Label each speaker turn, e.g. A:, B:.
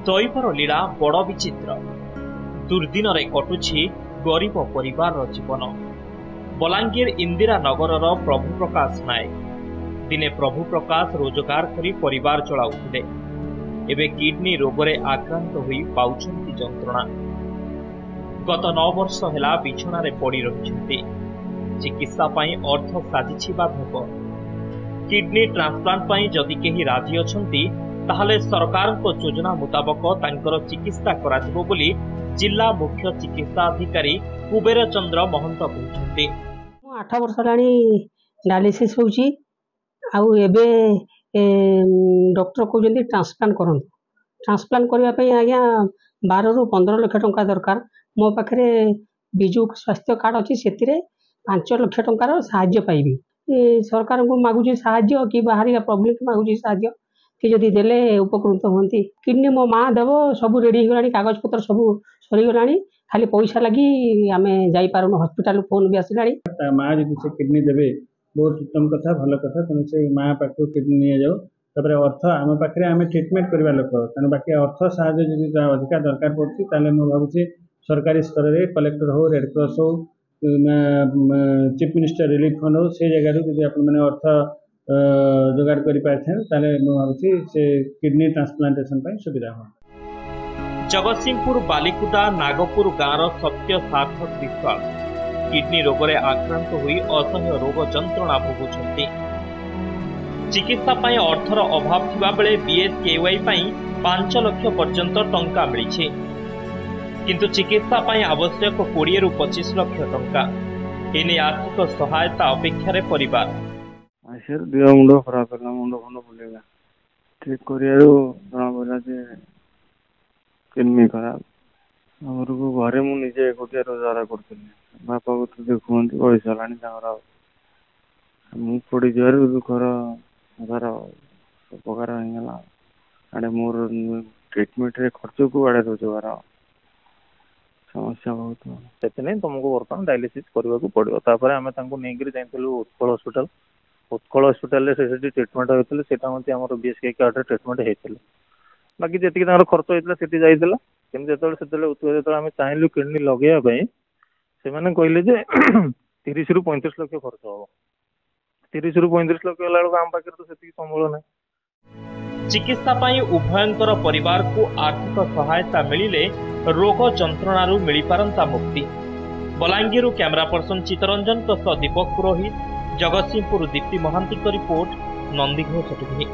A: दैवर लीला बड़ विचित्र। दुर्दिन रे कटुछि गरीब परिवार जीवन। बलांगीर इंदिरा नगर प्रभु प्रकाश नायक दिने प्रभु प्रकाश रोजगार करी परिवार चलाउथिले। एबे किडनी रोगरे आक्रांत होई पाउछंती जंत्रणा। गत 9 वर्ष हेला बिछना रे पड़ी रहिछंती। चिकित्सा पई अर्थ साजिछि बाधक। किडनी ट्रांसप्लांट पई जदि केही राजी अछंती ताहले सरकार को योजना मुताबक तांकर चिकित्सा कराजिबो बोली जिला मुख्य चिकित्सा अधिकारी कुबेर चंद्र महंत कहते।
B: 8 वर्ष लाणी डायलिसिस होउची आउ एबे डॉक्टर कहते ट्रांसप्लांट करन। ट्रांसप्लांट करबा पई आज्ञा 12 रु 15 लाख टंका दरकार। मो पाखरे बिजु स्वास्थ्य कार्ड अछि, सेतिरे 5 लाख टंकार सहाय्य पाइबी। सरकार को मागुची सहाय्य कि बाहरिया पब्लिक मागुची सहाय्य कि जदि देले उपकृत होती। किडनी मो माँ देव सब रेडी होगलानी, कागज पत्र सब सरीगलानी, खाली पैसा लगी आमे जाई पारुन। हॉस्पिटल फोन भी आसिलानी।
C: माँ जदि से किडनी देबे बहुत उत्तम कथा, भल कथा। तेणु से माँ पाखु किडनी नहीं जाओ। तापर अर्थ आम पाखे आम ट्रिटमेंट करवा लोक, तेणु बाकी अर्थ साहाय्य जदि अधिका दरकार पड़ती ताले मु भावुची सरकारी स्तर में कलेक्टर हो, रेड क्रॉस हो, चीफ मिनिस्टर रिलीफ फंड हो, से जगह जब आप अर्थ जोगाड़ कर भावुची से किडनी ट्रांसप्लांटेशन पर सुविधा हो।
A: जगतसिंहपुर बालिकुदा नागपुर गाँव सत्य सार्थक विश्वास किडनी रोगरे आक्रांत हुई असह्य रोग जंत्रणा भोगुछंती। चिकित्सा पई अर्थर अभाव थिबा बेले बीएसकेवाई पई 5 लाख पर्यंत टंका मिलिछि, किंतु चिकित्सा पई आवश्यक 20 रु 25 लाख टंका। एने आर्थिक सहायता अपेक्षा रे परिवार
D: आशर दिया मुंडो खराब करना, मुंडो खंडो बोलेगा ठीक करियारो जना बोला जे किडनी खराब। हमर को घरे मु निजे एकोटिया रोजगार करथिले। बापा को तो देखुंती पैसा लानी तांगर मु पड़ी जर दुखर घर उपकार होगला। आड़े मोर ट्रीटमेंट रे खर्च को आड़े रोजगार समस्या बहुत।
E: से तुमको बर्तमान डायलिसिस करने को पड़ो। तापर आम नहीं जाइलु उत्कल हॉस्पिटल। उत्कल हॉस्पिटल से ट्रीटमेंट होते से बीएसके कार्ड ट्रीटमेंट होते। बाकी जी खर्च होता है जाइला कि आम चाहलु किडनी लगे से कहले 30 रु 35 लाख खर्च हम। 30 रु 35 लाख है आम पाखे तो से संबल ना।
A: चिकित्सा पई उभयंकर परिवार को आर्थिक सहायता मिलिले रोग जंत्रणारू मिली पारंता मुक्ति। बलांगीर कैमरा पर्सन चितरंजन दीपक पुरोहित, जगतसिंहपुर दीप्ति महांती रिपोर्ट, नंदीघोष टीवी।